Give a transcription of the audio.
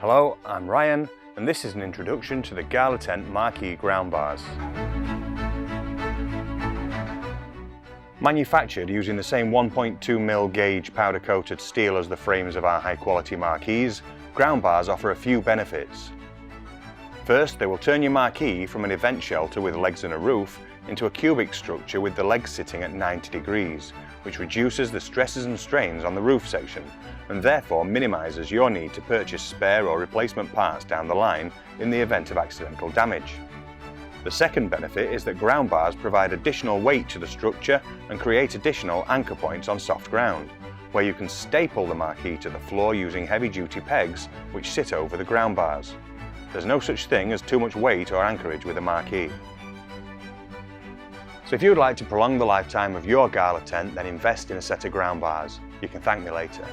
Hello, I'm Ryan, and this is an introduction to the Gala Tent Marquee ground bars. Manufactured using the same 1.2mm gauge powder-coated steel as the frames of our high-quality marquees, ground bars offer a few benefits. First, they will turn your marquee from an event shelter with legs and a roof into a cubic structure with the legs sitting at 90 degrees, which reduces the stresses and strains on the roof section and therefore minimises your need to purchase spare or replacement parts down the line in the event of accidental damage. The second benefit is that ground bars provide additional weight to the structure and create additional anchor points on soft ground, where you can staple the marquee to the floor using heavy-duty pegs which sit over the ground bars. There's no such thing as too much weight or anchorage with a marquee. So if you would like to prolong the lifetime of your Gala tent, then invest in a set of ground bars. You can thank me later.